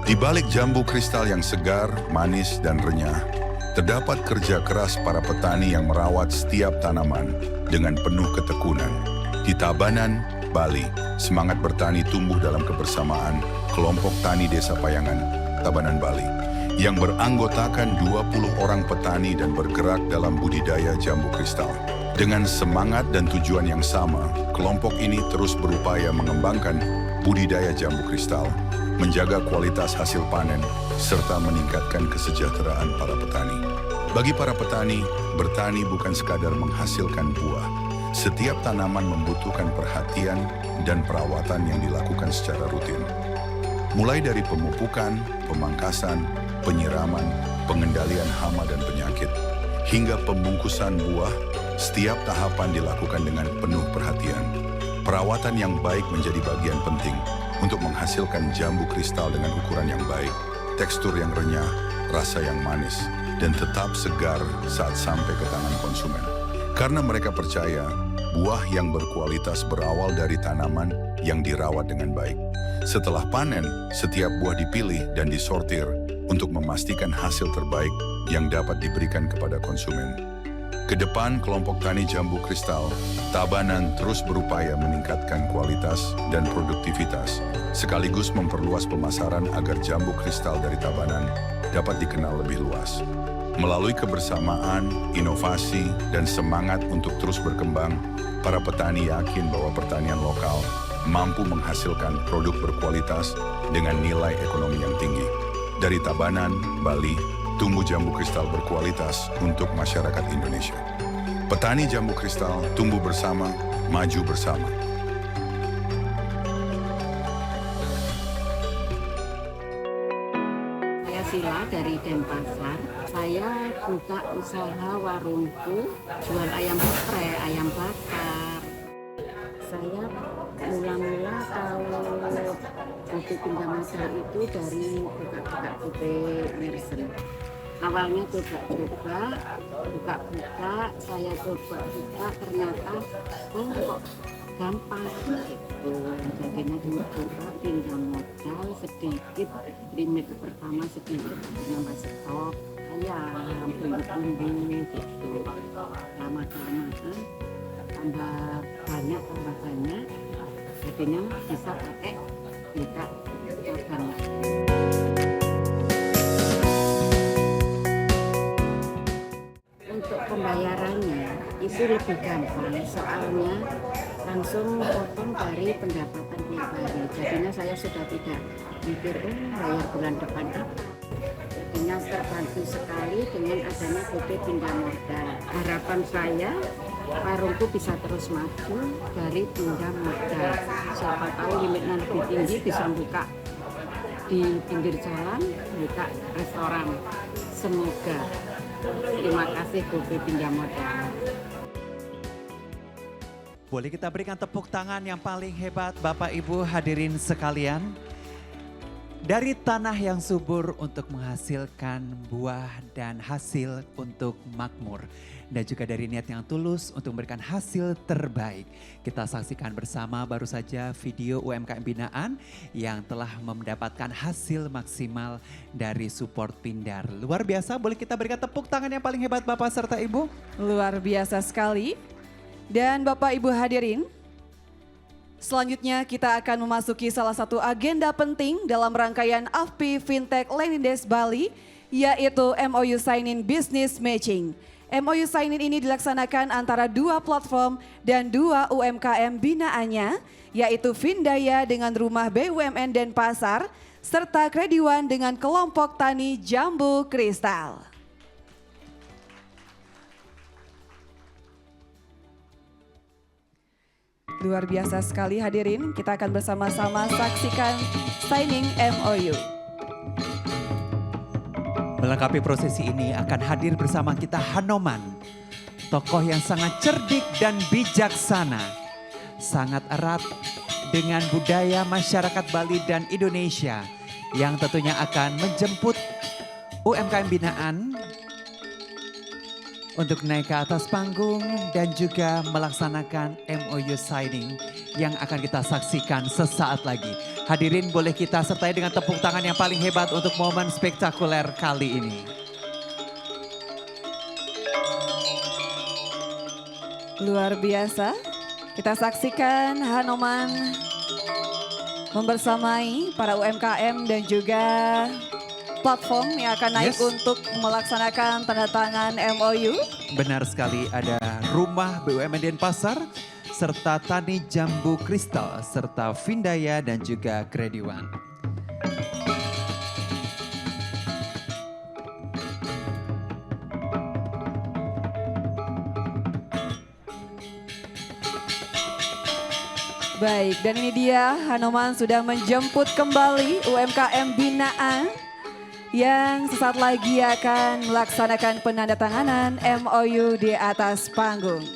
Di balik jambu kristal yang segar, manis, dan renyah, terdapat kerja keras para petani yang merawat setiap tanaman dengan penuh ketekunan. Di Tabanan, Bali, semangat bertani tumbuh dalam kebersamaan kelompok tani Desa Payangan, Tabanan, Bali, yang beranggotakan 20 orang petani dan bergerak dalam budidaya jambu kristal. Dengan semangat dan tujuan yang sama, kelompok ini terus berupaya mengembangkan budidaya jambu kristal, menjaga kualitas hasil panen, serta meningkatkan kesejahteraan para petani. Bagi para petani, bertani bukan sekadar menghasilkan buah. Setiap tanaman membutuhkan perhatian dan perawatan yang dilakukan secara rutin. Mulai dari pemupukan, pemangkasan, penyiraman, pengendalian hama dan penyakit, hingga pembungkusan buah, setiap tahapan dilakukan dengan penuh perhatian. Perawatan yang baik menjadi bagian penting untuk menghasilkan jambu kristal dengan ukuran yang baik, tekstur yang renyah, rasa yang manis, dan tetap segar saat sampai ke tangan konsumen. Karena mereka percaya, buah yang berkualitas berawal dari tanaman yang dirawat dengan baik. Setelah panen, setiap buah dipilih dan disortir untuk memastikan hasil terbaik yang dapat diberikan kepada konsumen. Kedepan, kelompok tani jambu kristal Tabanan terus berupaya meningkatkan kualitas dan produktivitas, sekaligus memperluas pemasaran agar jambu kristal dari Tabanan dapat dikenal lebih luas. Melalui kebersamaan, inovasi, dan semangat untuk terus berkembang, para petani yakin bahwa pertanian lokal mampu menghasilkan produk berkualitas dengan nilai ekonomi yang tinggi. Dari Tabanan, Bali, tumbuh jambu kristal berkualitas untuk masyarakat Indonesia. Petani jambu kristal tumbuh bersama, maju bersama. Saya Sila dari Denpasar. Saya buka usaha warungku, jual ayam geprek, ayam bakar. Saya mula-mula tahu buku pinjam modal itu dari buka-buka buku Mersen. Awalnya coba-coba, buka-buka, saya coba-buka, ternyata kok gampang gitu. Jadinya coba pinjam modal sedikit, limit pertama sedikit, nambah stok, saya bumbu-bumbu gitu. Lama-kelamaan tambah banyak, jadinya bisa pakai buka cabang. Untuk pembayarannya itu lebih gampang, soalnya langsung potong dari pendapatan tiap hari. Jadinya saya sudah tidak mikir bayar bulan depan apa. Jadinya terbantu sekali dengan adanya BP pinjam modal. Harapan saya warungku bisa terus maju dari pinjam modal. Siapa tahu limitnya lebih tinggi, bisa buka di pinggir jalan, buka restoran. Semoga. Terima kasih BP pinjam modal. Boleh kita berikan tepuk tangan yang paling hebat Bapak Ibu hadirin sekalian. Dari tanah yang subur untuk menghasilkan buah dan hasil untuk makmur. Dan juga dari niat yang tulus untuk memberikan hasil terbaik. Kita saksikan bersama baru saja video UMKM binaan yang telah mendapatkan hasil maksimal dari support Pindar. Luar biasa, boleh kita berikan tepuk tangan yang paling hebat Bapak serta Ibu? Luar biasa sekali. Dan Bapak Ibu hadirin, selanjutnya kita akan memasuki salah satu agenda penting dalam rangkaian AFPI Fintech Lenindes Bali, yaitu MOU Sign-in Business Matching. MOU Sign-in ini dilaksanakan antara dua platform dan dua UMKM binaannya, yaitu Findaya dengan Rumah BUMN Denpasar, serta Krediwan dengan kelompok tani jambu kristal. Luar biasa sekali hadirin, kita akan bersama-sama saksikan signing MOU. Melengkapi prosesi ini akan hadir bersama kita Hanoman, tokoh yang sangat cerdik dan bijaksana, sangat erat dengan budaya masyarakat Bali dan Indonesia yang tentunya akan menjemput UMKM binaan untuk naik ke atas panggung dan juga melaksanakan MOU signing yang akan kita saksikan sesaat lagi. Hadirin boleh kita sertai dengan tepuk tangan yang paling hebat untuk momen spektakuler kali ini. Luar biasa. Kita saksikan Hanoman membersamai para UMKM dan juga platform yang akan naik untuk melaksanakan tanda tangan MOU. Benar sekali, ada Rumah BUMN Denpasar, serta Tani Jambu Kristal, serta Vindaya dan juga Krediwan. Baik, dan ini dia Hanoman sudah menjemput kembali UMKM binaan yang sesaat lagi akan melaksanakan penandatanganan MOU di atas panggung.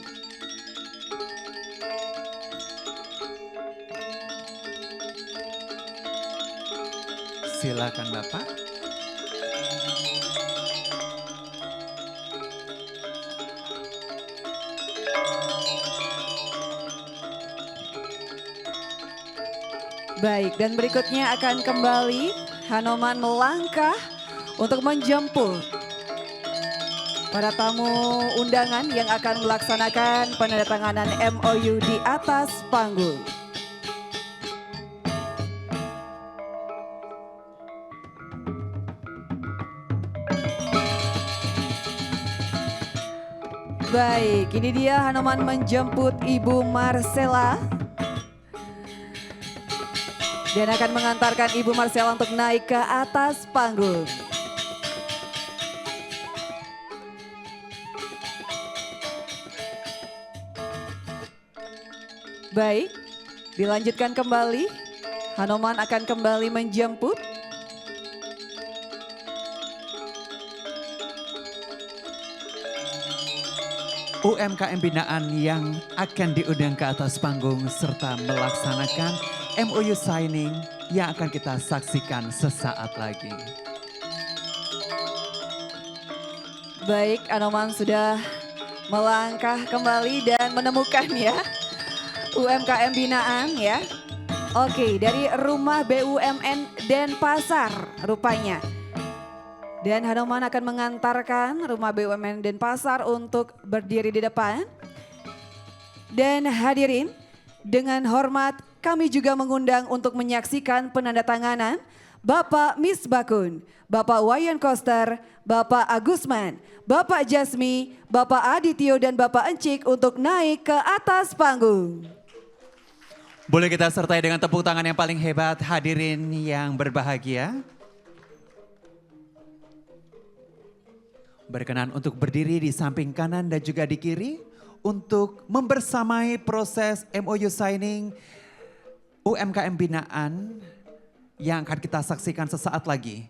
Silakan Bapak. Baik, dan berikutnya akan kembali Hanoman melangkah untuk menjemput para tamu undangan yang akan melaksanakan penandatanganan MOU di atas panggung. Baik, ini dia Hanoman menjemput Ibu Marcella. Dan akan mengantarkan Ibu Marcella untuk naik ke atas panggung. Baik, dilanjutkan kembali. Hanoman akan kembali menjemput. UMKM binaan yang akan diundang ke atas panggung serta melaksanakan MOU signing yang akan kita saksikan sesaat lagi. Baik, Hanoman sudah melangkah kembali dan menemukan ya UMKM binaan ya. Oke, dari Rumah BUMN Denpasar rupanya. Dan Hanoman akan mengantarkan Rumah BUMN Denpasar untuk berdiri di depan. Dan hadirin, dengan hormat kami juga mengundang untuk menyaksikan penandatanganan Bapak Misbakun, Bapak Wayan Koster, Bapak Agusman, Bapak Jasmi, Bapak Adityo dan Bapak Encik untuk naik ke atas panggung. Boleh kita sertai dengan tepuk tangan yang paling hebat hadirin yang berbahagia. Berkenan untuk berdiri di samping kanan dan juga di kiri untuk membersamai proses MOU signing UMKM binaan yang akan kita saksikan sesaat lagi.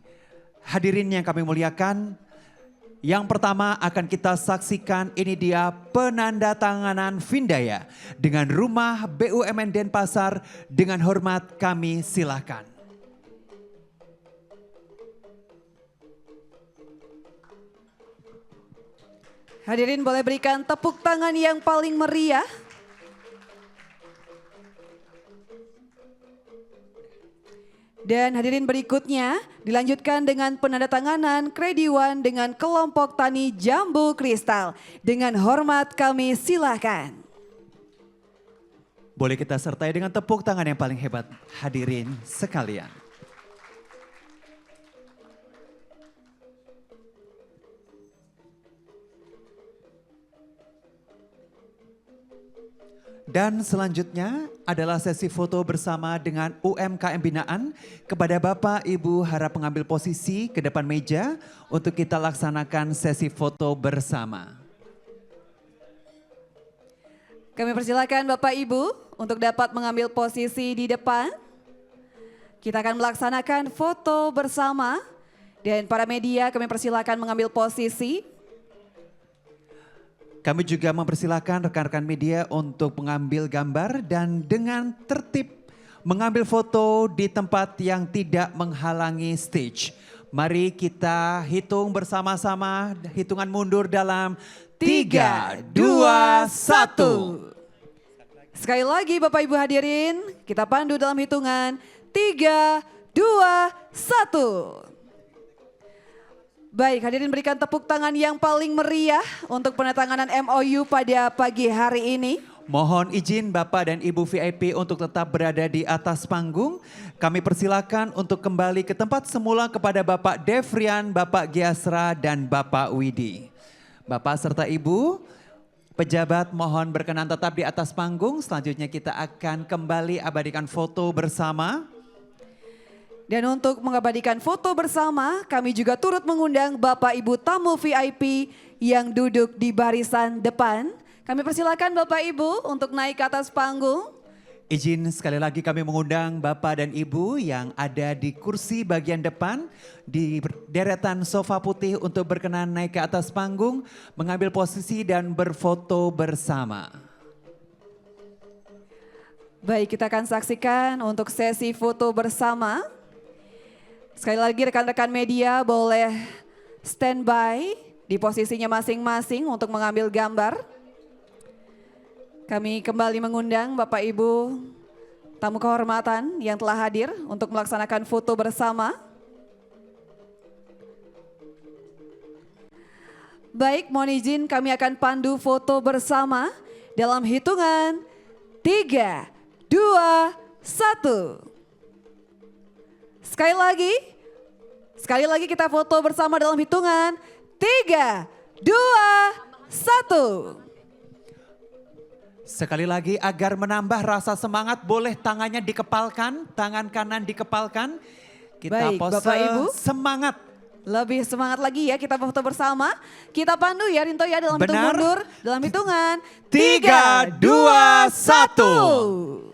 Hadirin yang kami muliakan, yang pertama akan kita saksikan ini dia penandatanganan Vindaya dengan Rumah BUMN Denpasar. Dengan hormat kami silakan. Hadirin boleh berikan tepuk tangan yang paling meriah. Dan hadirin berikutnya dilanjutkan dengan penandatanganan Krediwan dengan kelompok Tani Jambu Kristal. Dengan hormat kami silakan. Boleh kita sertai dengan tepuk tangan yang paling hebat hadirin sekalian. Dan selanjutnya adalah sesi foto bersama dengan UMKM binaan. Kepada Bapak Ibu harap mengambil posisi ke depan meja untuk kita laksanakan sesi foto bersama. Kami persilakan Bapak Ibu untuk dapat mengambil posisi di depan. Kita akan melaksanakan foto bersama dan para media kami persilakan mengambil posisi. Kami juga mempersilahkan rekan-rekan media untuk mengambil gambar dan dengan tertib mengambil foto di tempat yang tidak menghalangi stage. Mari kita hitung bersama-sama, hitungan mundur dalam 3, 2, 1. Sekali lagi Bapak Ibu hadirin, kita pandu dalam hitungan 3, 2, 1. Baik, hadirin berikan tepuk tangan yang paling meriah untuk penandatanganan MOU pada pagi hari ini. Mohon izin Bapak dan Ibu VIP untuk tetap berada di atas panggung. Kami persilakan untuk kembali ke tempat semula kepada Bapak Devrian, Bapak Giasra, dan Bapak Widi. Bapak serta Ibu, pejabat mohon berkenan tetap di atas panggung. Selanjutnya kita akan kembali abadikan foto bersama. Dan untuk mengabadikan foto bersama, kami juga turut mengundang Bapak Ibu tamu VIP yang duduk di barisan depan. Kami persilakan Bapak Ibu untuk naik ke atas panggung. Izin sekali lagi kami mengundang Bapak dan Ibu yang ada di kursi bagian depan di deretan sofa putih untuk berkenan naik ke atas panggung, mengambil posisi dan berfoto bersama. Baik, kita akan saksikan untuk sesi foto bersama. Sekali lagi rekan-rekan media boleh standby di posisinya masing-masing untuk mengambil gambar. Kami kembali mengundang Bapak Ibu tamu kehormatan yang telah hadir untuk melaksanakan foto bersama. Baik, mohon izin kami akan pandu foto bersama dalam hitungan 3, 2, 1. Sekali lagi kita foto bersama dalam hitungan 3, 2, 1. Sekali lagi agar menambah rasa semangat boleh tangannya dikepalkan, tangan kanan dikepalkan. Kita Baik, pose Bapak Ibu. semangat. Lebih semangat lagi ya kita foto bersama. Kita pandu ya Rinto ya dalam hitung Benar. mundur. Dalam hitungan 3, 2, 1.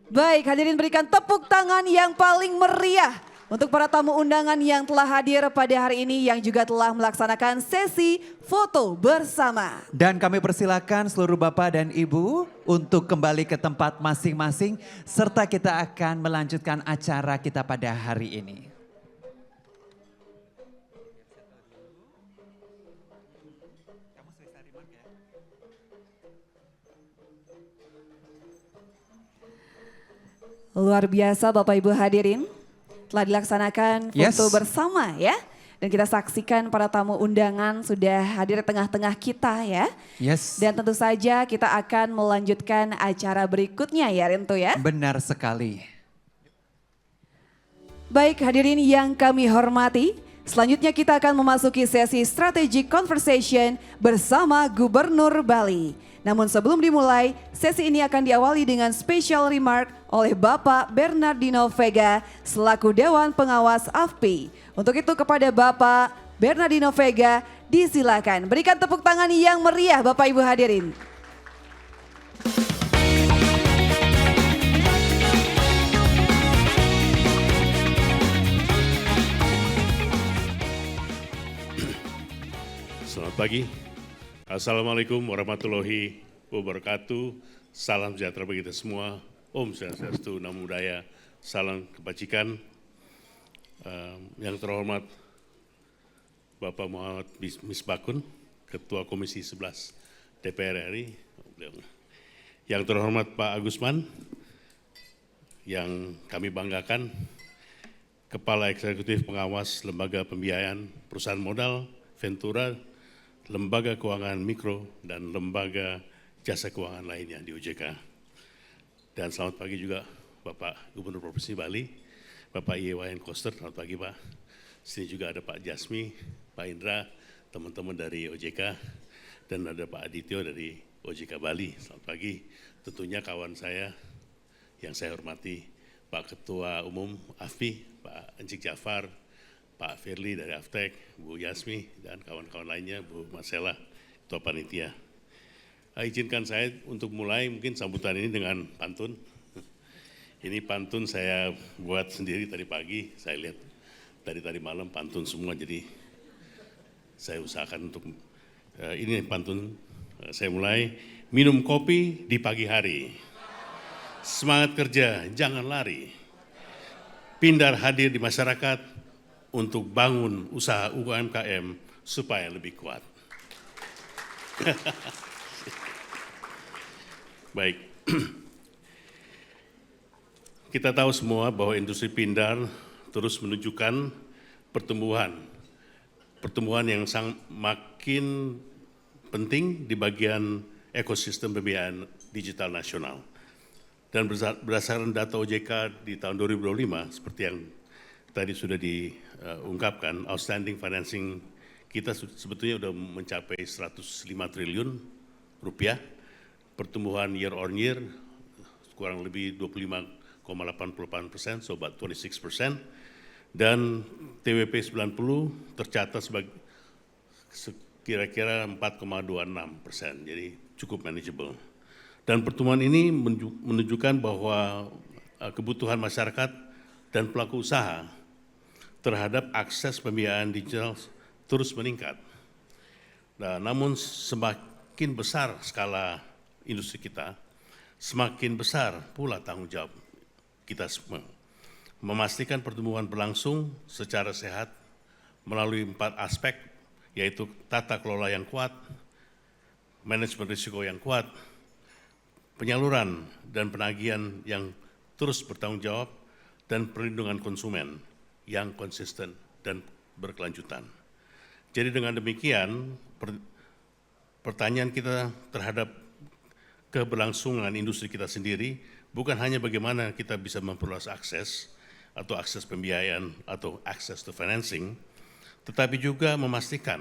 Baik, hadirin berikan tepuk tangan yang paling meriah untuk para tamu undangan yang telah hadir pada hari ini yang juga telah melaksanakan sesi foto bersama. Dan kami persilakan seluruh Bapak dan Ibu untuk kembali ke tempat masing-masing serta kita akan melanjutkan acara kita pada hari ini. Luar biasa Bapak Ibu hadirin, telah dilaksanakan foto bersama ya. Dan kita saksikan para tamu undangan sudah hadir di tengah-tengah kita ya. Yes. Dan tentu saja kita akan melanjutkan acara berikutnya ya Rinto ya. Benar sekali. Baik hadirin yang kami hormati, selanjutnya kita akan memasuki sesi Strategic Conversation bersama Gubernur Bali. Namun sebelum dimulai, sesi ini akan diawali dengan special remark oleh Bapak Bernardino Vega selaku Dewan Pengawas AFPI. Untuk itu kepada Bapak Bernardino Vega disilakan berikan tepuk tangan yang meriah Bapak Ibu hadirin. Selamat pagi. Assalamualaikum warahmatullahi wabarakatuh. Salam sejahtera bagi kita semua. Om Swastiastu, Namo Buddhaya. Salam kebajikan. Yang terhormat Bapak Muhammad Misbakun, Ketua Komisi 11 DPR RI. Yang terhormat Pak Agusman, yang kami banggakan, Kepala Eksekutif Pengawas Lembaga Pembiayaan Perusahaan Modal, Ventura, Lembaga Keuangan Mikro, dan Lembaga Jasa Keuangan lainnya di OJK. Dan selamat pagi juga Bapak Gubernur Provinsi Bali, Bapak Iwayan Koster, selamat pagi Pak. Sini juga ada Pak Jasmi, Pak Indra, teman-teman dari OJK, dan ada Pak Adityo dari OJK Bali, selamat pagi. Tentunya kawan saya yang saya hormati, Pak Ketua Umum AFPI, Pak Encik Jafar, Pak Firly dari Aftek, Bu Yasmi, dan kawan-kawan lainnya, Bu Marcella, Ketua Panitia. Izinkan saya untuk mulai mungkin sambutan ini dengan pantun. Ini pantun saya buat sendiri tadi pagi, saya lihat tadi malam pantun semua, jadi saya usahakan untuk, ini pantun saya mulai. Minum kopi di pagi hari, semangat kerja jangan lari, Pindar hadir di masyarakat, untuk bangun usaha UMKM supaya lebih kuat. Baik. Kita tahu semua bahwa industri pindar terus menunjukkan pertumbuhan yang makin penting di bagian ekosistem pembiayaan digital nasional. Dan berdasarkan data OJK di tahun 2025, seperti yang tadi sudah diungkapkan, outstanding financing kita sebetulnya sudah mencapai 105 triliun rupiah, pertumbuhan year on year kurang lebih 25,88%, so about 26%, dan TWP 90 tercatat sebagai kira-kira 4,26%, jadi cukup manageable. Dan pertumbuhan ini menunjukkan bahwa kebutuhan masyarakat dan pelaku usaha terhadap akses pembiayaan digital terus meningkat. Nah, namun semakin besar skala industri kita, semakin besar pula tanggung jawab kita semua. Memastikan pertumbuhan berlangsung secara sehat melalui 4 aspek, yaitu tata kelola yang kuat, manajemen risiko yang kuat, penyaluran dan penagihan yang terus bertanggung jawab, dan perlindungan konsumen yang konsisten dan berkelanjutan. Jadi dengan demikian, pertanyaan kita terhadap keberlangsungan industri kita sendiri bukan hanya bagaimana kita bisa memperluas akses atau akses pembiayaan atau access to financing, tetapi juga memastikan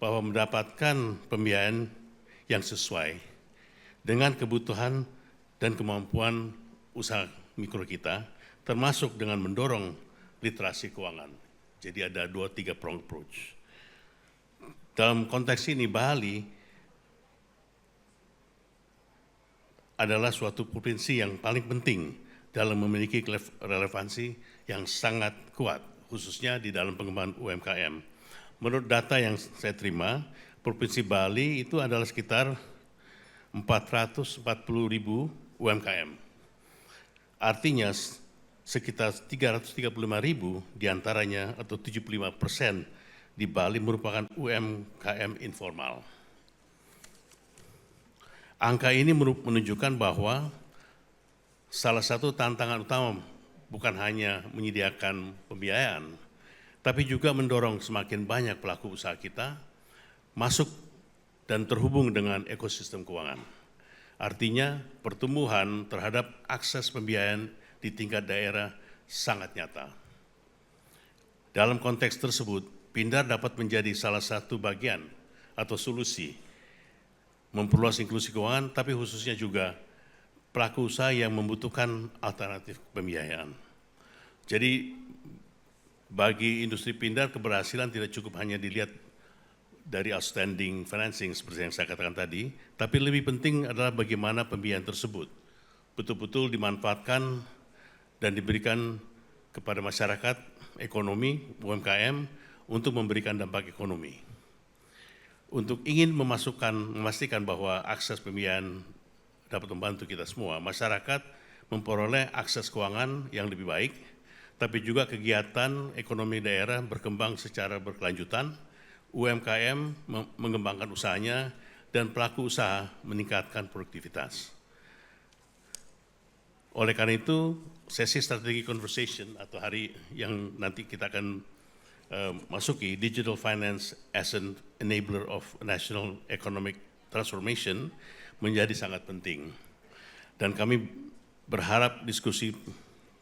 bahwa mendapatkan pembiayaan yang sesuai dengan kebutuhan dan kemampuan usaha mikro kita, termasuk dengan mendorong literasi keuangan. Jadi ada 2-3 prong approach. Dalam konteks ini, Bali adalah suatu provinsi yang paling penting dalam memiliki relevansi yang sangat kuat, khususnya di dalam pengembangan UMKM. Menurut data yang saya terima, Provinsi Bali itu adalah sekitar 440.000 UMKM. Artinya sekitar 335.000 diantaranya atau 75% di Bali merupakan UMKM informal. Angka ini menunjukkan bahwa salah satu tantangan utama bukan hanya menyediakan pembiayaan, tapi juga mendorong semakin banyak pelaku usaha kita masuk dan terhubung dengan ekosistem keuangan. Artinya pertumbuhan terhadap akses pembiayaan di tingkat daerah sangat nyata. Dalam konteks tersebut, Pindar dapat menjadi salah satu bagian atau solusi memperluas inklusi keuangan, tapi khususnya juga pelaku usaha yang membutuhkan alternatif pembiayaan. Jadi bagi industri Pindar, keberhasilan tidak cukup hanya dilihat dari outstanding financing seperti yang saya katakan tadi, tapi lebih penting adalah bagaimana pembiayaan tersebut betul-betul dimanfaatkan dan diberikan kepada masyarakat, ekonomi, UMKM untuk memberikan dampak ekonomi. Untuk ingin memastikan bahwa akses pembiayaan dapat membantu kita semua, masyarakat memperoleh akses keuangan yang lebih baik, tapi juga kegiatan ekonomi daerah berkembang secara berkelanjutan, UMKM mengembangkan usahanya, dan pelaku usaha meningkatkan produktivitas. Oleh karena itu, sesi strategi conversation atau hari yang nanti kita akan masuki, Digital Finance as an Enabler of National Economic Transformation, menjadi sangat penting. Dan kami berharap diskusi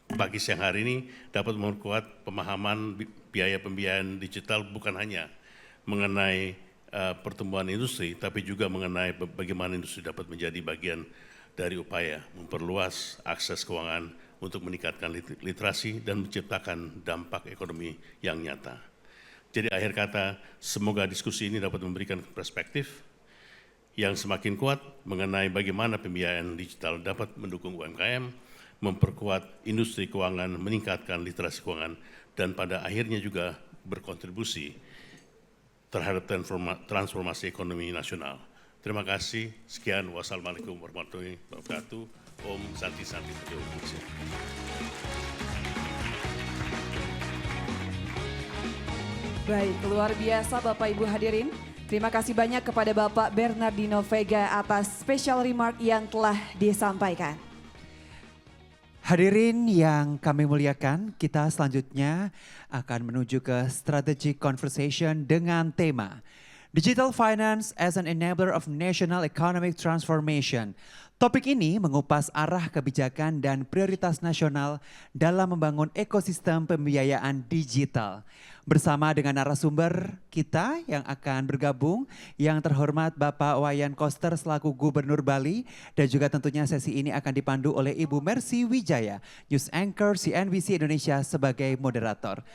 pagi siang hari ini dapat memperkuat pemahaman biaya pembiayaan digital bukan hanya mengenai pertumbuhan industri, tapi juga mengenai bagaimana industri dapat menjadi bagian dari upaya memperluas akses keuangan untuk meningkatkan literasi dan menciptakan dampak ekonomi yang nyata. Jadi akhir kata, semoga diskusi ini dapat memberikan perspektif yang semakin kuat mengenai bagaimana pembiayaan digital dapat mendukung UMKM, memperkuat industri keuangan, meningkatkan literasi keuangan, dan pada akhirnya juga berkontribusi terhadap transformasi ekonomi nasional. Terima kasih. Sekian. Wassalamualaikum warahmatullahi wabarakatuh. Om Santi Santi. Baik, luar biasa Bapak Ibu hadirin. Terima kasih banyak kepada Bapak Bernardino Vega atas special remark yang telah disampaikan. Hadirin yang kami muliakan, kita selanjutnya akan menuju ke strategic conversation dengan tema Digital Finance as an Enabler of National Economic Transformation. Topik ini mengupas arah kebijakan dan prioritas nasional dalam membangun ekosistem pembiayaan digital. Bersama dengan narasumber kita yang akan bergabung, yang terhormat Bapak Wayan Koster selaku Gubernur Bali, dan juga tentunya sesi ini akan dipandu oleh Ibu Mercy Wijaya, News Anchor CNBC Indonesia sebagai moderator.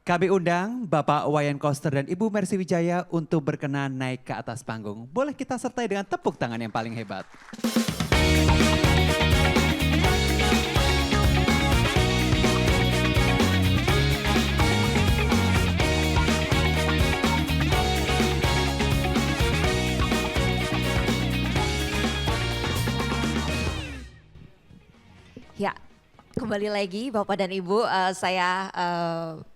Kami undang Bapak Wayan Koster dan Ibu Mercy Wijaya untuk berkenan naik ke atas panggung. Boleh kita sertai dengan tepuk tangan yang paling hebat. Ya, kembali lagi Bapak dan Ibu, saya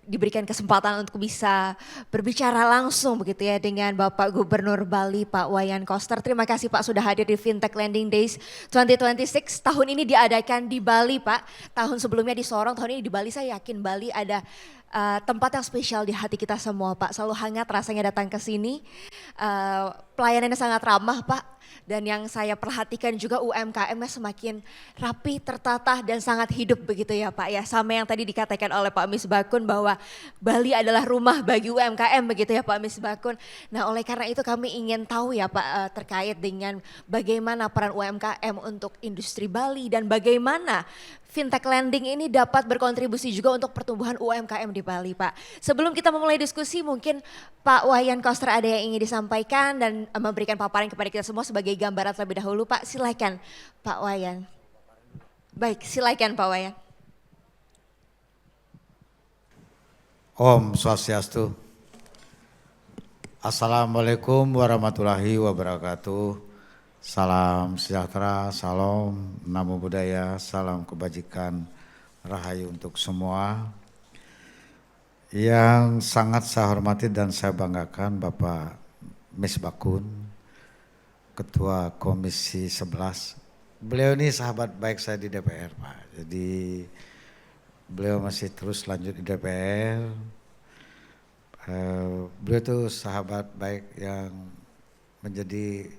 diberikan kesempatan untuk bisa berbicara langsung begitu ya dengan Bapak Gubernur Bali Pak Wayan Koster. Terima kasih Pak sudah hadir di Fintech Lending Days 2026. Tahun ini diadakan di Bali Pak, tahun sebelumnya di Sorong, tahun ini di Bali. Saya yakin Bali ada tempat yang spesial di hati kita semua Pak. Selalu hangat rasanya datang ke sini, pelayanannya sangat ramah Pak. Dan yang saya perhatikan juga UMKM-nya semakin rapi, tertata dan sangat hidup begitu ya Pak ya. Sama yang tadi dikatakan oleh Pak Misbakun bahwa Bali adalah rumah bagi UMKM begitu ya Pak Misbakun. Nah oleh karena itu kami ingin tahu ya Pak terkait dengan bagaimana peran UMKM untuk industri Bali dan bagaimana Fintech Lending ini dapat berkontribusi juga untuk pertumbuhan UMKM di Bali Pak. Sebelum kita memulai diskusi mungkin Pak Wayan Koster ada yang ingin disampaikan dan memberikan paparan kepada kita semua sebagai gambaran terlebih dahulu Pak. Silakan Pak Wayan. Baik silakan Pak Wayan. Om Swastiastu. Assalamualaikum warahmatullahi wabarakatuh. Salam sejahtera, salam, namo buddhaya, salam kebajikan, rahayu untuk semua. Yang sangat saya hormati dan saya banggakan Bapak Misbakun, Ketua Komisi 11. Beliau ini sahabat baik saya di DPR Pak. Jadi beliau masih terus lanjut di DPR. Beliau itu sahabat baik yang menjadi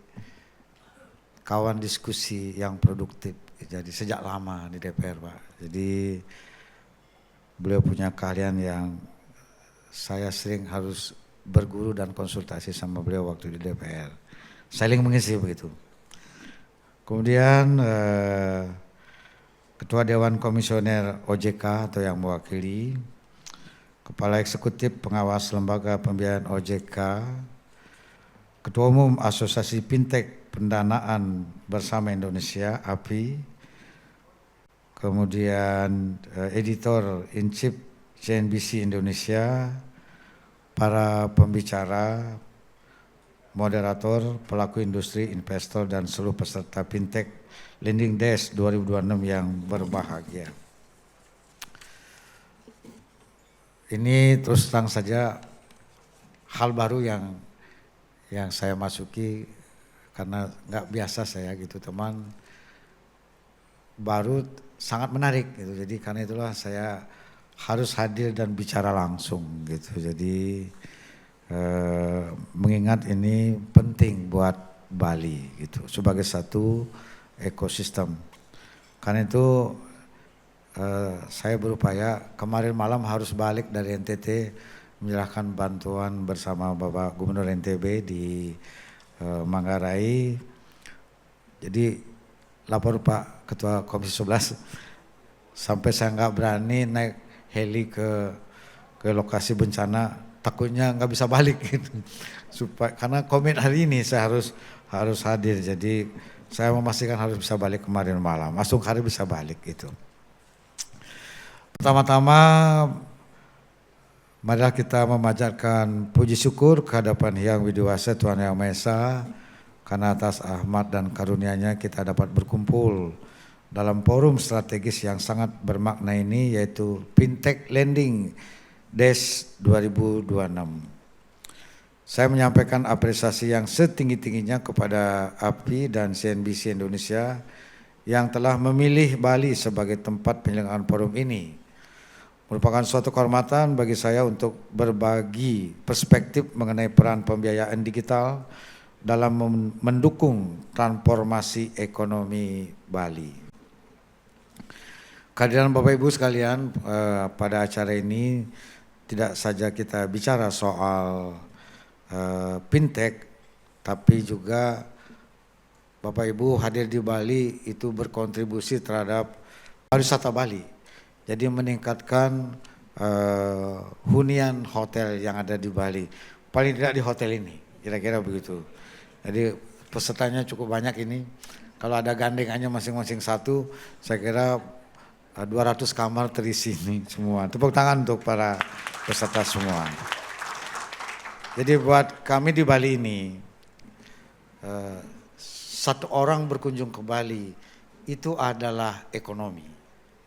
kawan diskusi yang produktif. Jadi sejak lama di DPR Pak. Jadi beliau punya keahlian yang saya sering harus berguru dan konsultasi sama beliau waktu di DPR. Saling mengisi begitu. Kemudian Ketua Dewan Komisioner OJK atau yang mewakili, Kepala Eksekutif Pengawas Lembaga Pembiayaan OJK, Ketua Umum Asosiasi Fintech Pendanaan Bersama Indonesia API, kemudian Editor in Chief CNBC Indonesia, para pembicara, moderator, pelaku industri, investor dan seluruh peserta Fintech Lending Days 2026 yang berbahagia. Ini terus terang saja hal baru yang saya masuki karena nggak biasa saya gitu teman, baru sangat menarik gitu. Jadi karena itulah saya harus hadir dan bicara langsung gitu. Jadi mengingat ini penting buat Bali gitu sebagai satu ekosistem. Karena itu saya berupaya kemarin malam harus balik dari NTT menyerahkan bantuan bersama Bapak Gubernur NTB di Manggarai. Jadi lapor Pak Ketua Komisi 11 sampai saya nggak berani naik heli ke lokasi bencana, takutnya nggak bisa balik gitu. Karena komit hari ini saya harus hadir, jadi saya memastikan harus bisa balik kemarin malam, langsung hari bisa balik gitu. Pertama-tama marilah kita memanjatkan puji syukur kehadapan Hyang Widiwasa Tuhan Yang Maha Esa, karena atas rahmat dan karunia-Nya kita dapat berkumpul dalam forum strategis yang sangat bermakna ini, yaitu Fintech Lending Days 2026. Saya menyampaikan apresiasi yang setinggi-tingginya kepada API dan CNBC Indonesia yang telah memilih Bali sebagai tempat penyelenggaraan forum ini. Merupakan suatu kehormatan bagi saya untuk berbagi perspektif mengenai peran pembiayaan digital dalam mendukung transformasi ekonomi Bali. Kehadiran Bapak Ibu sekalian, pada acara ini tidak saja kita bicara soal fintech, tapi juga Bapak Ibu hadir di Bali itu berkontribusi terhadap pariwisata Bali. Jadi meningkatkan hunian hotel yang ada di Bali. Paling tidak di hotel ini, kira-kira begitu. Jadi pesertanya cukup banyak ini. Kalau ada gandengannya masing-masing satu, saya kira 200 kamar terisi ini semua. Tepuk tangan untuk para peserta semua. Jadi buat kami di Bali ini, satu orang berkunjung ke Bali itu adalah ekonomi.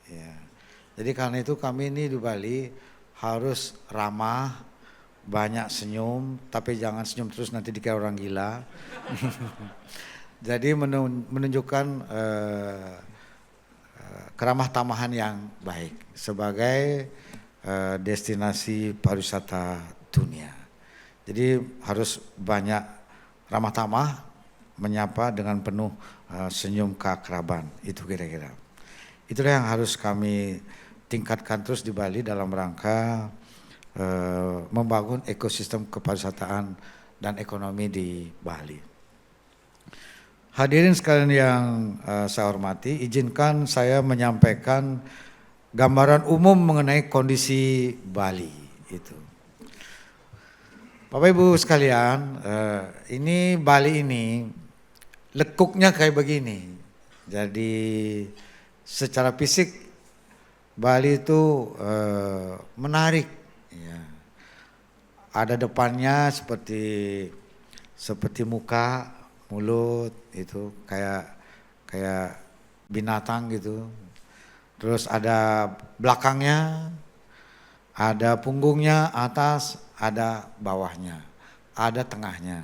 Ya. Jadi karena itu kami ini di Bali harus ramah, banyak senyum, tapi jangan senyum terus nanti dikira orang gila. Jadi menunjukkan keramah tamahan yang baik sebagai destinasi pariwisata dunia. Jadi harus banyak ramah tamah, menyapa dengan penuh senyum keakraban, itu kira-kira. Itulah yang harus kami tingkatkan terus di Bali dalam rangka membangun ekosistem kepariwisataan dan ekonomi di Bali. Hadirin sekalian yang saya hormati, izinkan saya menyampaikan gambaran umum mengenai kondisi Bali itu. Bapak Ibu sekalian, ini Bali ini lekuknya kayak begini. Jadi secara fisik Bali itu menarik. Ya. Ada depannya seperti muka, mulut itu kayak binatang gitu. Terus ada belakangnya, ada punggungnya, atas, ada bawahnya, ada tengahnya.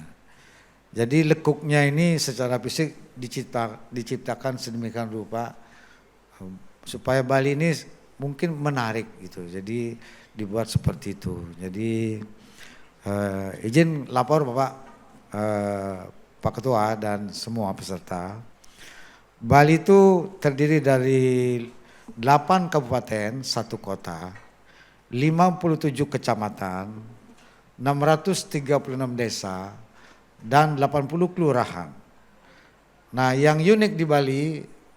Jadi lekuknya ini secara fisik diciptakan sedemikian rupa supaya Bali ini mungkin menarik gitu. Jadi dibuat seperti itu. Jadi izin lapor Bapak Pak Ketua dan semua peserta. Bali itu terdiri dari 8 kabupaten, 1 kota, 57 kecamatan, 636 desa, dan 80 kelurahan. Nah, yang unik di Bali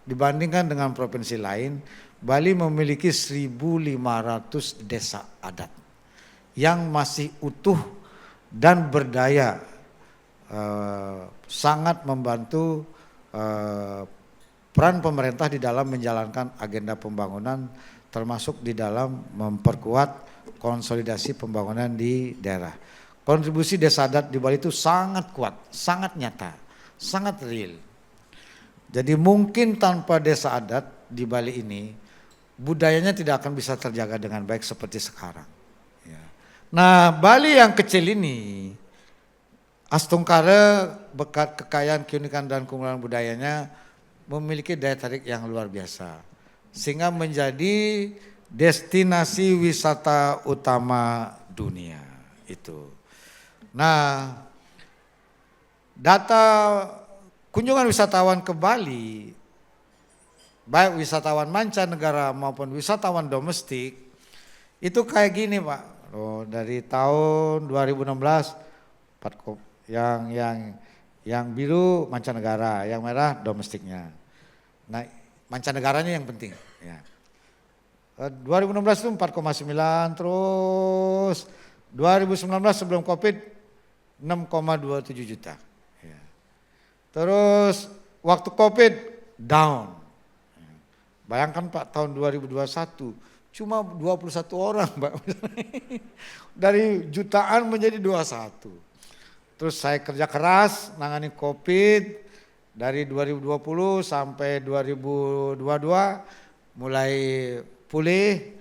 dibandingkan dengan provinsi lain, Bali memiliki 1.500 desa adat yang masih utuh dan berdaya, sangat membantu peran pemerintah di dalam menjalankan agenda pembangunan, termasuk di dalam memperkuat konsolidasi pembangunan di daerah. Kontribusi desa adat di Bali itu sangat kuat, sangat nyata, sangat real. Jadi mungkin tanpa desa adat di Bali ini, budayanya tidak akan bisa terjaga dengan baik seperti sekarang. Ya. Nah, Bali yang kecil ini, Astungkara berkat kekayaan, keunikan dan keunggulan budayanya memiliki daya tarik yang luar biasa. Sehingga menjadi destinasi wisata utama dunia itu. Nah, data kunjungan wisatawan ke Bali, baik wisatawan mancanegara maupun wisatawan domestik, itu kayak gini Pak. Dari tahun 2016 yang biru mancanegara, yang merah domestiknya. Nah, mancanegaranya yang penting. Ya. 2016 itu 4,9, terus 2019 sebelum Covid 6,27 juta. Ya. Terus waktu Covid down. Bayangkan Pak, tahun 2021 cuma 21 orang Pak. Dari jutaan menjadi 21. Terus saya kerja keras nangani Covid dari 2020 sampai 2022 mulai pulih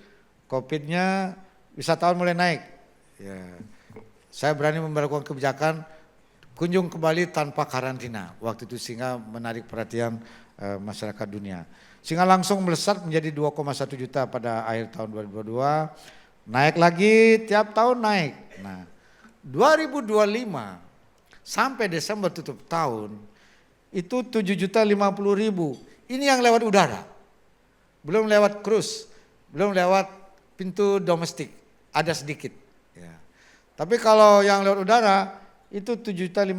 Covid-nya, wisatawan mulai naik. Ya. Saya berani memberlakukan kebijakan kunjung ke Bali tanpa karantina waktu itu, sehingga menarik perhatian masyarakat dunia. Sehingga langsung melesat menjadi 2,1 juta pada akhir tahun 2022, naik lagi tiap tahun naik. Nah, 2025 sampai Desember tutup tahun itu 7.050.000. Ini yang lewat udara. Belum lewat cruise, belum lewat pintu domestik, ada sedikit. Ya. Tapi kalau yang lewat udara itu 7.050.000.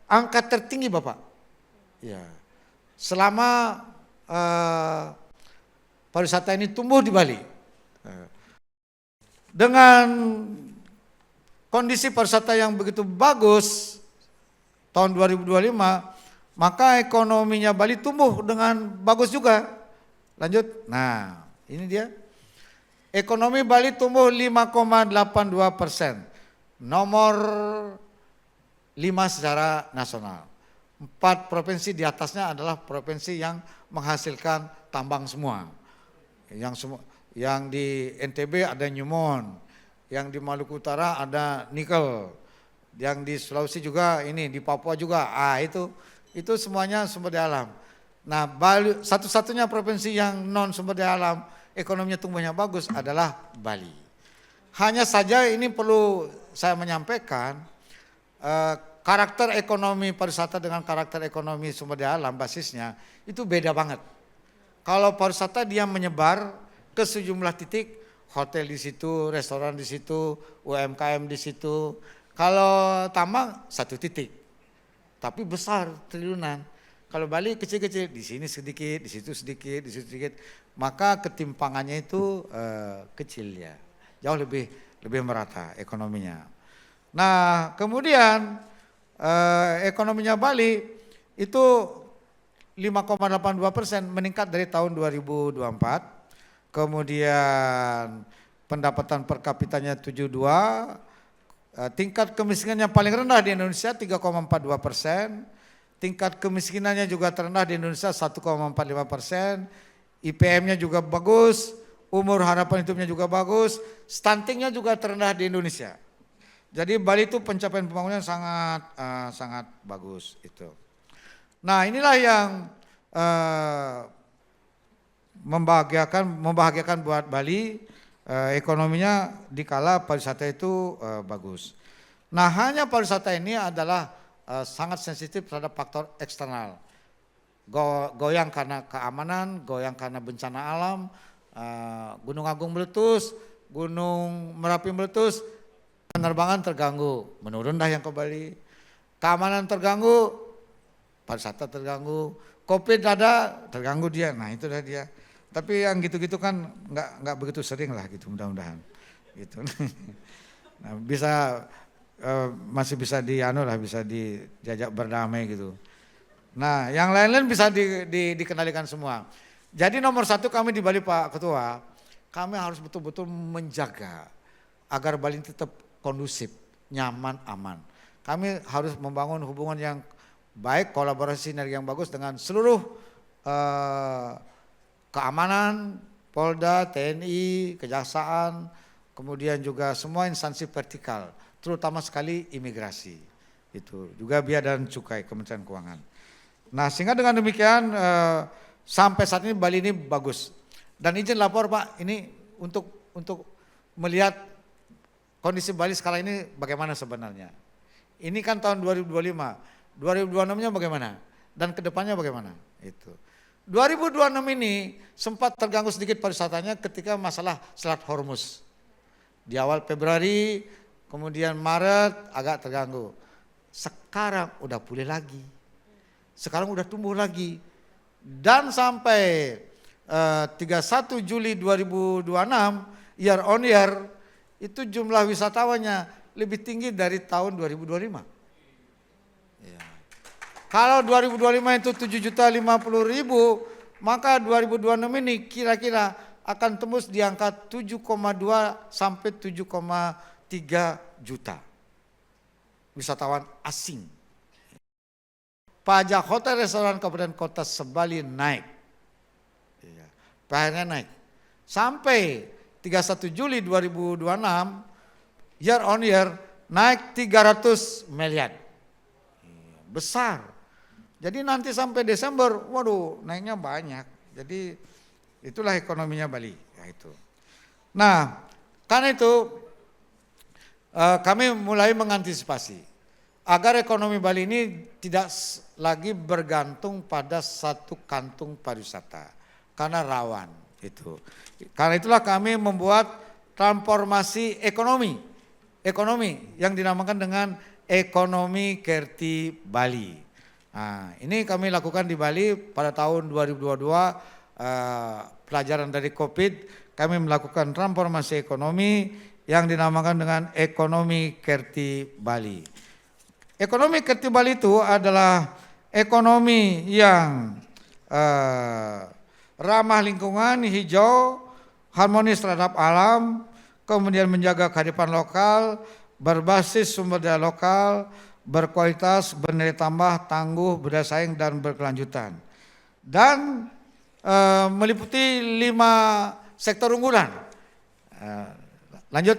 Angka tertinggi Bapak. Ya. Selama pariwisata ini tumbuh di Bali. Dengan kondisi pariwisata yang begitu bagus tahun 2025, maka ekonominya Bali tumbuh dengan bagus juga. Lanjut. Nah, ini dia. Ekonomi Bali tumbuh 5,82%. Nomor 5 secara nasional. 4 provinsi di atasnya adalah provinsi yang menghasilkan tambang semua. Yang di NTB ada Newmont, yang di Maluku Utara ada nikel, yang di Sulawesi juga ini, di Papua juga. Itu semuanya sumber daya alam. Nah, Bali satu-satunya provinsi yang non sumber daya alam ekonominya tumbuhnya bagus adalah Bali. Hanya saja ini perlu saya menyampaikan, karakter ekonomi pariwisata dengan karakter ekonomi sumber daya alam basisnya itu beda banget. Kalau pariwisata dia menyebar ke sejumlah titik, hotel di situ, restoran di situ, UMKM di situ. Kalau tambang satu titik, tapi besar triliunan. Kalau Bali kecil-kecil, di sini sedikit, di situ sedikit, di situ sedikit, maka ketimpangannya itu kecil ya, jauh lebih merata ekonominya. Nah, kemudian ekonominya Bali itu 5,82% meningkat dari tahun 2024. Kemudian pendapatan per kapitanya 72, tingkat kemiskinannya paling rendah di Indonesia 3,42%, tingkat kemiskinannya juga terendah di Indonesia 1,45%, IPM-nya juga bagus, umur harapan hidupnya juga bagus, stuntingnya juga terendah di Indonesia. Jadi Bali itu pencapaian pembangunan sangat bagus itu. Nah, inilah yang membahagiakan buat Bali, ekonominya dikala pariwisata itu bagus. Nah, hanya pariwisata ini adalah sangat sensitif terhadap faktor eksternal. Goyang karena keamanan, goyang karena bencana alam, Gunung Agung meletus, Gunung Merapi meletus, penerbangan terganggu, menurun dah yang ke Bali. Keamanan terganggu, pariwisata terganggu, COVID ada, terganggu dia. Nah, itu dah dia. Tapi yang gitu-gitu kan nggak begitu sering lah gitu, mudah-mudahan. Gitu. Nah, masih bisa bisa diajak berdamai gitu. Nah, yang lain-lain bisa dikendalikan semua. Jadi nomor 1 kami di Bali Pak Ketua, kami harus betul-betul menjaga agar Bali tetap kondusif, nyaman, aman. Kami harus membangun hubungan yang baik, kolaborasi sinergi yang bagus dengan seluruh keamanan, Polda, TNI, Kejaksaan, kemudian juga semua instansi vertikal, terutama sekali imigrasi. Itu juga Bea dan Cukai, Kementerian Keuangan. Nah, sehingga dengan demikian sampai saat ini Bali ini bagus. Dan izin lapor Pak, ini untuk melihat kondisi Bali sekarang ini bagaimana sebenarnya. Ini kan tahun 2025, 2026-nya bagaimana? Dan kedepannya bagaimana? Itu. 2026 ini sempat terganggu sedikit pariwisatanya ketika masalah Selat Hormuz. Di awal Februari, kemudian Maret agak terganggu. Sekarang udah pulih lagi. Sekarang udah tumbuh lagi. Dan sampai 31 Juli 2026, year on year, itu jumlah wisatawannya lebih tinggi dari tahun 2025. Ya. Kalau 2025 itu 7.050.000, maka 2026 ini kira-kira akan tembus di angka 7,2 sampai 7,3 juta wisatawan asing. Pajak hotel restoran kabupaten kota Sebali naik. Ya. PHR-nya naik. Sampai 31 Juli 2026, year on year naik 300 miliar. Besar. Jadi nanti sampai Desember, waduh naiknya banyak. Jadi itulah ekonominya Bali. Ya itu. Nah, karena itu kami mulai mengantisipasi agar ekonomi Bali ini tidak lagi bergantung pada satu kantung pariwisata karena rawan itu. Karena itulah kami membuat transformasi ekonomi yang dinamakan dengan ekonomi Kerti Bali. Nah, ini kami lakukan di Bali pada tahun 2022 pelajaran dari Covid, kami melakukan transformasi ekonomi yang dinamakan dengan ekonomi Kerti Bali. Ekonomi Kerti Bali itu adalah ekonomi yang ramah lingkungan, hijau, harmonis terhadap alam, kemudian menjaga kearifan lokal, berbasis sumber daya lokal, berkualitas, bernilai tambah, tangguh, bersaing dan berkelanjutan. Dan meliputi 5 sektor unggulan. Lanjut,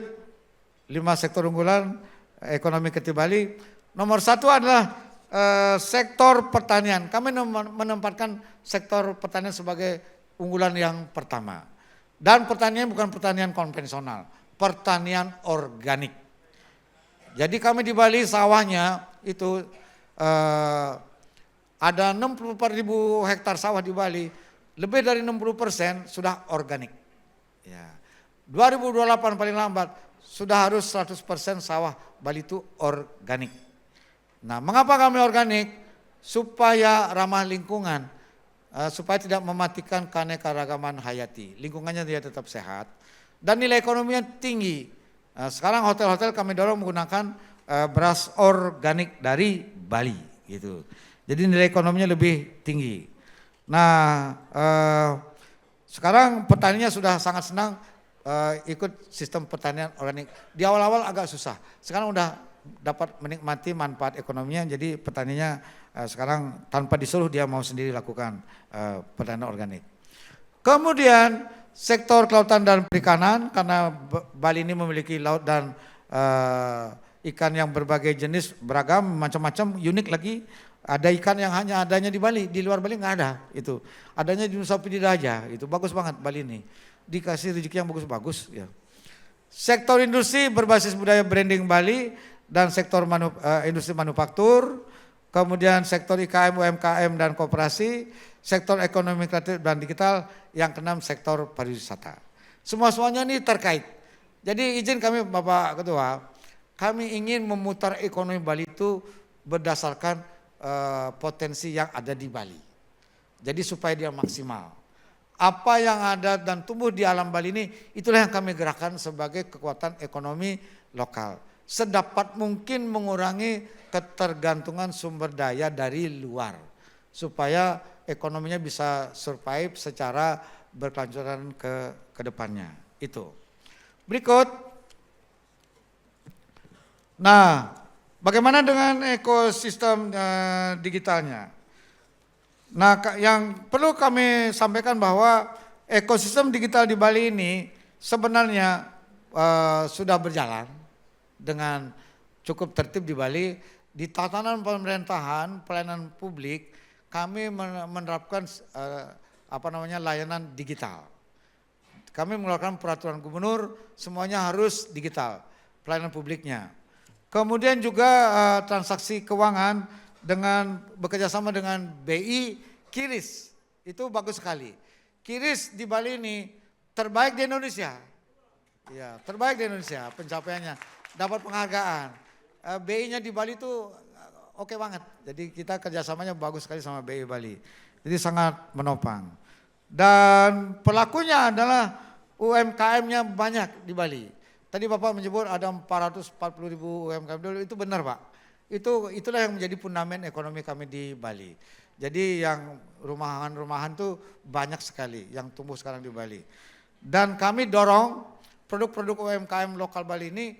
5 sektor unggulan ekonomi Kerti Bali. Nomor 1 adalah sektor pertanian. Kami menempatkan sektor pertanian sebagai unggulan yang pertama. Dan pertanian bukan pertanian konvensional, pertanian organik. Jadi kami di Bali sawahnya itu ada 64.000 hektar sawah di Bali, lebih dari 60% sudah organik. Ya. 2028 paling lambat sudah harus 100% sawah Bali itu organik. Nah, mengapa kami organik? Supaya ramah lingkungan, supaya tidak mematikan keanekaragaman hayati. Lingkungannya dia tetap sehat dan nilai ekonominya tinggi. Sekarang hotel-hotel kami dorong menggunakan beras organik dari Bali gitu. Jadi nilai ekonominya lebih tinggi. Nah, sekarang petaninya sudah sangat senang ikut sistem pertanian organik. Di awal-awal agak susah. Sekarang udah dapat menikmati manfaat ekonominya. Jadi petaninya sekarang tanpa disuruh dia mau sendiri lakukan pertanian organik. Kemudian sektor kelautan dan perikanan, karena Bali ini memiliki laut dan ikan yang berbagai jenis, beragam, macam-macam, unik lagi. Ada ikan yang hanya adanya di Bali, di luar Bali nggak ada itu. Adanya di Nusa Penida aja, itu bagus banget Bali ini. Dikasih rezeki yang bagus-bagus ya. Sektor industri berbasis budaya branding Bali dan sektor industri manufaktur, kemudian sektor IKM, UMKM dan koperasi, sektor ekonomi kreatif dan digital, yang keenam sektor pariwisata. Semuanya ini terkait. Jadi izin kami Bapak Ketua, kami ingin memutar ekonomi Bali itu berdasarkan potensi yang ada di Bali. Jadi supaya dia maksimal. Apa yang ada dan tumbuh di alam Bali ini, itulah yang kami gerakkan sebagai kekuatan ekonomi lokal. Sedapat mungkin mengurangi ketergantungan sumber daya dari luar. Supaya ekonominya bisa survive secara berkelanjutan ke depannya. Itu. Berikut. Nah, bagaimana dengan ekosistem digitalnya? Nah, yang perlu kami sampaikan bahwa ekosistem digital di Bali ini sebenarnya sudah berjalan dengan cukup tertib di Bali. Di tatanan pemerintahan, pelayanan publik, kami menerapkan layanan digital. Kami mengeluarkan peraturan gubernur, semuanya harus digital, pelayanan publiknya. Kemudian juga transaksi keuangan dengan bekerjasama dengan BI, QRIS, itu bagus sekali. QRIS di Bali ini terbaik di Indonesia. Ya, terbaik di Indonesia pencapaiannya, dapat penghargaan. BI-nya di Bali itu oke banget. Jadi kita kerjasamanya bagus sekali sama BI Bali. Jadi sangat menopang. Dan pelakunya adalah UMKM-nya banyak di Bali. Tadi Bapak menyebut ada 440.000 UMKM dulu, itu benar Pak. Itulah yang menjadi fundament ekonomi kami di Bali. Jadi yang rumahan-rumahan tuh banyak sekali yang tumbuh sekarang di Bali. Dan kami dorong produk-produk UMKM lokal Bali ini,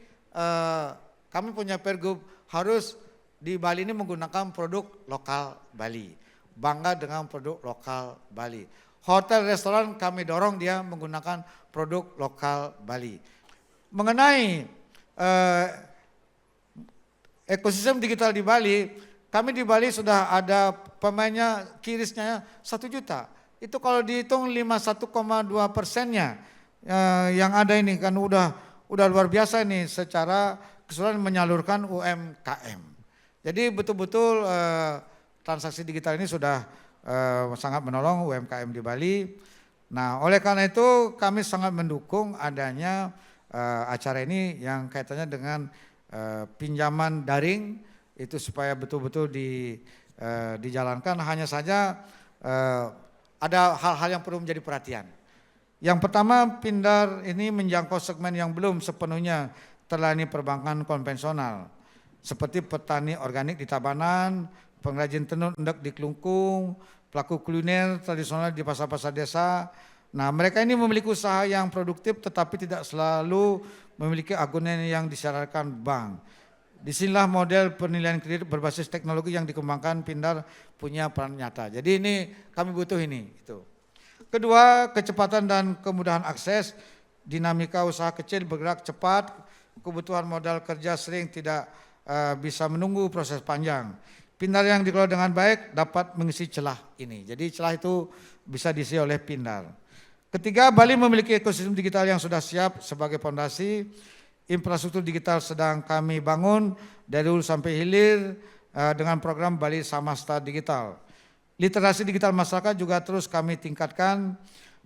kami punya pergub harus di Bali ini menggunakan produk lokal Bali. Bangga dengan produk lokal Bali. Hotel, restoran kami dorong dia menggunakan produk lokal Bali. Mengenai ekosistem digital di Bali, kami di Bali sudah ada pemainnya kirisnya 1 juta. Itu kalau dihitung 51,2%-nya yang ada ini kan udah luar biasa ini secara keseluruhan menyalurkan UMKM. Jadi betul-betul transaksi digital ini sudah sangat menolong UMKM di Bali. Nah, oleh karena itu kami sangat mendukung adanya acara ini yang kaitannya dengan pinjaman daring itu supaya betul-betul dijalankan. Hanya saja ada hal-hal yang perlu menjadi perhatian. Yang pertama, Pindar ini menjangkau segmen yang belum sepenuhnya terlayani perbankan konvensional, seperti petani organik di Tabanan, pengrajin tenun endek di Kelungkung, pelaku kuliner tradisional di pasar-pasar desa. Nah, mereka ini memiliki usaha yang produktif tetapi tidak selalu memiliki agunan yang disyaratkan bank. Disinilah model penilaian kredit berbasis teknologi yang dikembangkan Pindar punya peran nyata. Jadi ini kami butuh ini. Gitu. Kedua, kecepatan dan kemudahan akses, dinamika usaha kecil bergerak cepat, kebutuhan modal kerja sering tidak bisa menunggu proses panjang. Pindar yang dikelola dengan baik dapat mengisi celah ini. Jadi celah itu bisa diisi oleh Pindar. Ketiga, Bali memiliki ekosistem digital yang sudah siap sebagai fondasi. Infrastruktur digital sedang kami bangun dari hulu sampai hilir dengan program Bali Samasta Digital. Literasi digital masyarakat juga terus kami tingkatkan.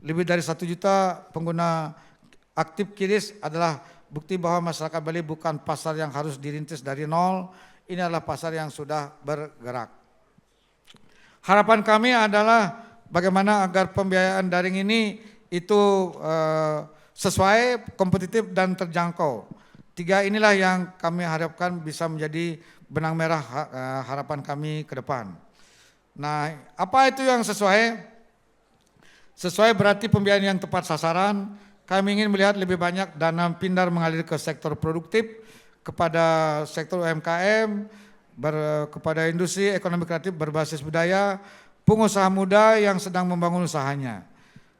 Lebih dari 1 juta pengguna aktif QRIS adalah bukti bahwa masyarakat Bali bukan pasar yang harus dirintis dari nol. Ini adalah pasar yang sudah bergerak. Harapan kami adalah bagaimana agar pembiayaan daring ini itu sesuai, kompetitif dan terjangkau. 3 inilah yang kami harapkan bisa menjadi benang merah harapan kami ke depan. Nah, apa itu yang sesuai? Sesuai berarti pembiayaan yang tepat sasaran. Kami ingin melihat lebih banyak dana Pindar mengalir ke sektor produktif, kepada sektor UMKM, kepada industri ekonomi kreatif berbasis budaya, pengusaha muda yang sedang membangun usahanya.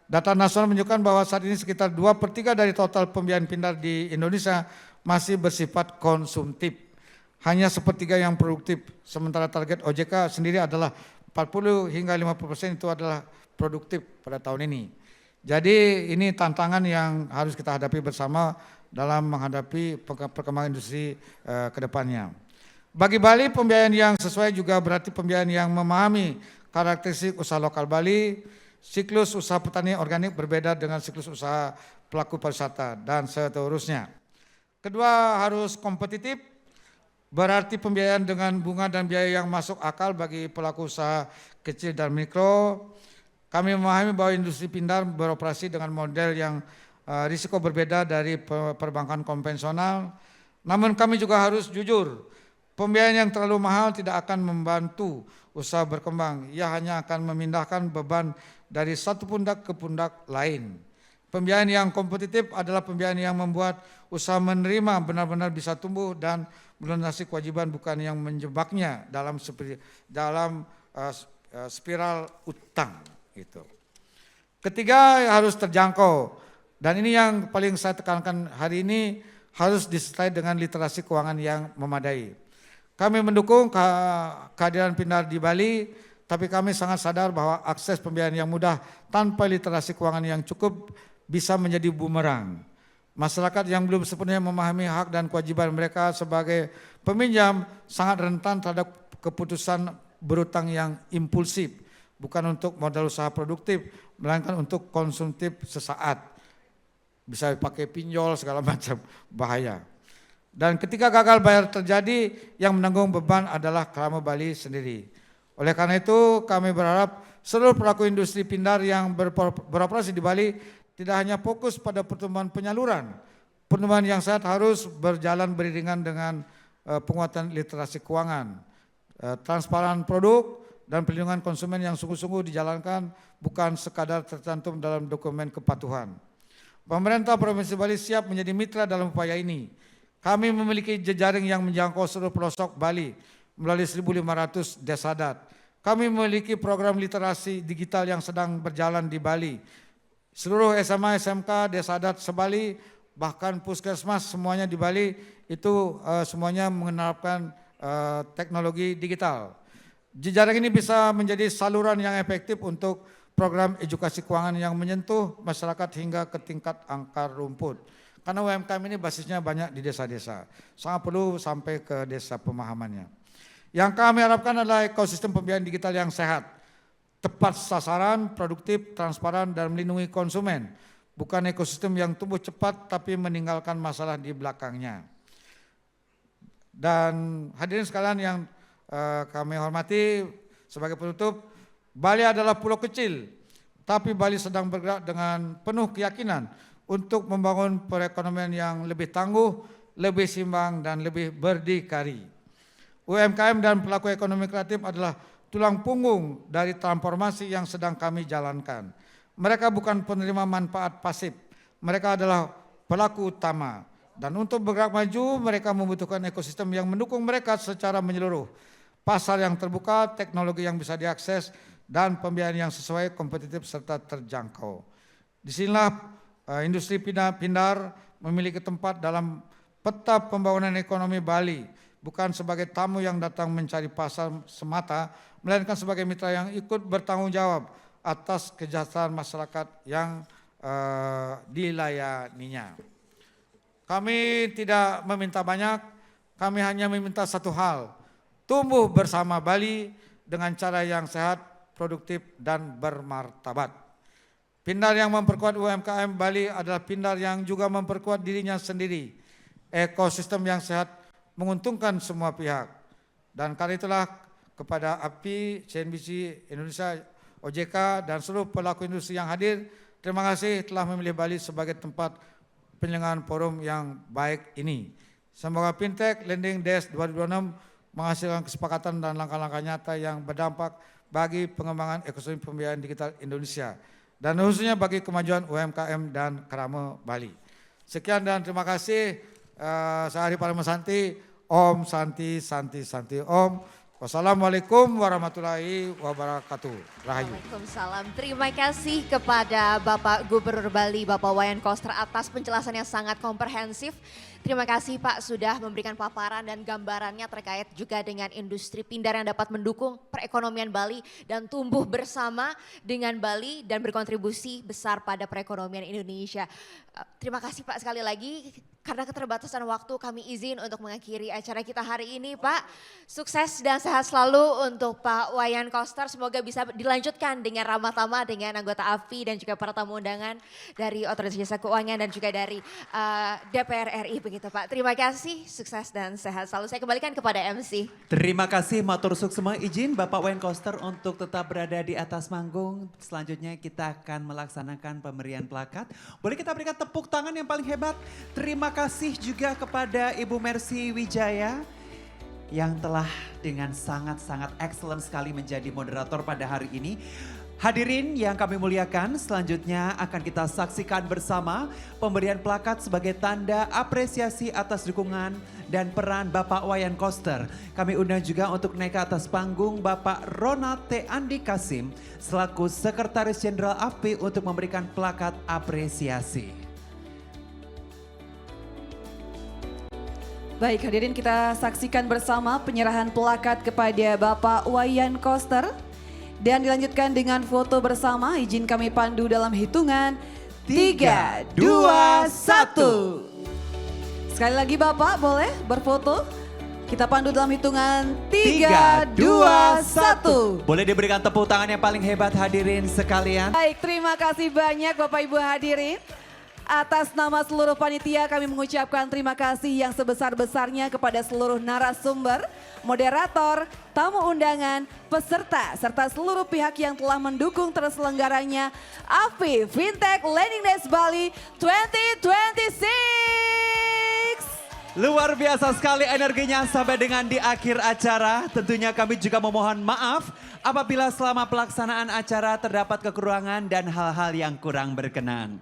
Data nasional menunjukkan bahwa saat ini sekitar 2/3 dari total pembiayaan Pindar di Indonesia masih bersifat konsumtif. Hanya 1/3 yang produktif, sementara target OJK sendiri adalah 40 hingga 50% itu adalah produktif pada tahun ini. Jadi ini tantangan yang harus kita hadapi bersama dalam menghadapi perkembangan industri ke depannya. Bagi Bali, pembiayaan yang sesuai juga berarti pembiayaan yang memahami karakteristik usaha lokal Bali. Siklus usaha petani organik berbeda dengan siklus usaha pelaku pariwisata dan seterusnya. Kedua, harus kompetitif, berarti pembiayaan dengan bunga dan biaya yang masuk akal bagi pelaku usaha kecil dan mikro. Kami memahami bahwa industri Pindar beroperasi dengan model yang risiko berbeda dari perbankan konvensional. Namun kami juga harus jujur, pembiayaan yang terlalu mahal tidak akan membantu usaha berkembang. Ia hanya akan memindahkan beban dari satu pundak ke pundak lain. Pembiayaan yang kompetitif adalah pembiayaan yang membuat usaha menerima benar-benar bisa tumbuh dan melunasi kewajiban, bukan yang menjebaknya dalam spiral utang. Gitu. Ketiga, harus terjangkau. Dan ini yang paling saya tekankan hari ini, harus disertai dengan literasi keuangan yang memadai. Kami mendukung kehadiran Pindar di Bali, tapi kami sangat sadar bahwa akses pembiayaan yang mudah tanpa literasi keuangan yang cukup bisa menjadi bumerang. Masyarakat yang belum sepenuhnya memahami hak dan kewajiban mereka sebagai peminjam sangat rentan terhadap keputusan berutang yang impulsif, bukan untuk modal usaha produktif, melainkan untuk konsumtif sesaat. Bisa pakai pinjol segala macam, bahaya. Dan ketika gagal bayar terjadi, yang menanggung beban adalah Krama Bali sendiri. Oleh karena itu kami berharap seluruh pelaku industri Pindar yang beroperasi di Bali tidak hanya fokus pada pertumbuhan penyaluran. Pertumbuhan yang sehat harus berjalan beriringan dengan penguatan literasi keuangan, transparan produk, dan perlindungan konsumen yang sungguh-sungguh dijalankan, bukan sekadar tercantum dalam dokumen kepatuhan. Pemerintah Provinsi Bali siap menjadi mitra dalam upaya ini. Kami memiliki jejaring yang menjangkau seluruh pelosok Bali melalui 1.500 desa adat. Kami memiliki program literasi digital yang sedang berjalan di Bali. Seluruh SMA, SMK, desa adat se-Bali, bahkan puskesmas semuanya di Bali itu semuanya menerapkan teknologi digital. Jejaring ini bisa menjadi saluran yang efektif untuk program edukasi keuangan yang menyentuh masyarakat hingga ke tingkat akar rumput. Karena UMKM ini basisnya banyak di desa-desa, sangat perlu sampai ke desa pemahamannya. Yang kami harapkan adalah ekosistem pembiayaan digital yang sehat, tepat sasaran, produktif, transparan, dan melindungi konsumen. Bukan ekosistem yang tumbuh cepat tapi meninggalkan masalah di belakangnya. Dan hadirin sekalian yang kami hormati, sebagai penutup, Bali adalah pulau kecil, tapi Bali sedang bergerak dengan penuh keyakinan untuk membangun perekonomian yang lebih tangguh, lebih seimbang, dan lebih berdikari. UMKM dan pelaku ekonomi kreatif adalah tulang punggung dari transformasi yang sedang kami jalankan. Mereka bukan penerima manfaat pasif, mereka adalah pelaku utama. Dan untuk bergerak maju, mereka membutuhkan ekosistem yang mendukung mereka secara menyeluruh. Pasar yang terbuka, teknologi yang bisa diakses, dan pembiayaan yang sesuai, kompetitif, serta terjangkau. Disinilah industri pindar memiliki tempat dalam peta pembangunan ekonomi Bali, bukan sebagai tamu yang datang mencari pasar semata, melainkan sebagai mitra yang ikut bertanggung jawab atas kesejahteraan masyarakat yang dilayaninya. Kami tidak meminta banyak, kami hanya meminta satu hal, tumbuh bersama Bali dengan cara yang sehat, produktif, dan bermartabat. Pindar yang memperkuat UMKM Bali adalah pindar yang juga memperkuat dirinya sendiri. Ekosistem yang sehat menguntungkan semua pihak. Dan karena itulah kepada API, CNBC Indonesia, OJK, dan seluruh pelaku industri yang hadir, terima kasih telah memilih Bali sebagai tempat penyelenggaraan forum yang baik ini. Semoga Fintech Lending Days 2026 menghasilkan kesepakatan dan langkah-langkah nyata yang berdampak bagi pengembangan ekosistem pembiayaan digital Indonesia dan khususnya bagi kemajuan UMKM dan Krama Bali. Sekian dan terima kasih. Saya Ari Paramasanti. Om Santi Santi Santi Om. Wassalamualaikum warahmatullahi wabarakatuh. Rahayu. Waalaikumsalam. Terima kasih kepada Bapak Gubernur Bali, Bapak Wayan Koster atas penjelasan yang sangat komprehensif. Terima kasih Pak sudah memberikan paparan dan gambarannya terkait juga dengan industri pindar yang dapat mendukung perekonomian Bali dan tumbuh bersama dengan Bali dan berkontribusi besar pada perekonomian Indonesia. Terima kasih Pak sekali lagi. Karena keterbatasan waktu kami izin untuk mengakhiri acara kita hari ini Pak. Sukses dan sehat selalu untuk Pak Wayan Koster. Semoga bisa dilanjutkan dengan ramah tamah dengan anggota AFI dan juga para tamu undangan dari Otoritas Jasa Keuangan dan juga dari DPR RI begitu Pak. Terima kasih, sukses dan sehat selalu. Saya kembalikan kepada MC. Terima kasih matur suksema, izin Bapak Wayan Koster untuk tetap berada di atas panggung. Selanjutnya kita akan melaksanakan pemberian plakat. Boleh kita berikan tepuk tangan yang paling hebat. Terima kasih juga kepada Ibu Mercy Wijaya yang telah dengan sangat-sangat excellent sekali menjadi moderator pada hari ini. Hadirin yang kami muliakan, selanjutnya akan kita saksikan bersama pemberian plakat sebagai tanda apresiasi atas dukungan dan peran Bapak Wayan Koster. Kami undang juga untuk naik ke atas panggung Bapak Ronald T. Andi Kasim selaku Sekretaris Jenderal AFPI untuk memberikan plakat apresiasi. Baik, hadirin kita saksikan bersama penyerahan plakat kepada Bapak Wayan Koster. Dan dilanjutkan dengan foto bersama, izin kami pandu dalam hitungan 3, 2, 1. Sekali lagi Bapak boleh berfoto. Kita pandu dalam hitungan 3, 2, 1. Boleh diberikan tepuk tangan yang paling hebat hadirin sekalian. Baik, terima kasih banyak Bapak Ibu hadirin. Atas nama seluruh panitia kami mengucapkan terima kasih yang sebesar-besarnya kepada seluruh narasumber, moderator, tamu undangan, peserta, serta seluruh pihak yang telah mendukung terselenggaranya AFPI Fintech Lending Days Bali 2026. Luar biasa sekali energinya sampai dengan di akhir acara. Tentunya kami juga memohon maaf apabila selama pelaksanaan acara terdapat kekurangan dan hal-hal yang kurang berkenan.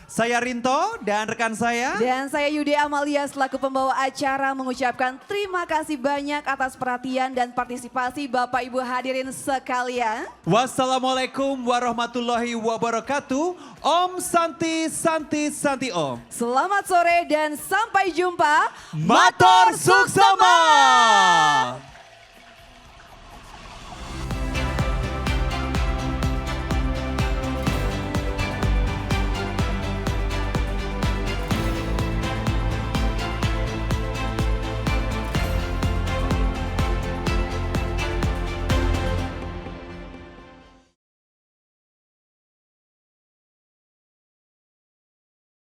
Saya Rinto dan rekan saya. Dan saya Yude Amalia selaku pembawa acara mengucapkan terima kasih banyak atas perhatian dan partisipasi Bapak Ibu hadirin sekalian. Wassalamualaikum warahmatullahi wabarakatuh. Om Santi Santi Santi Om. Selamat sore dan sampai jumpa. Matur suksema.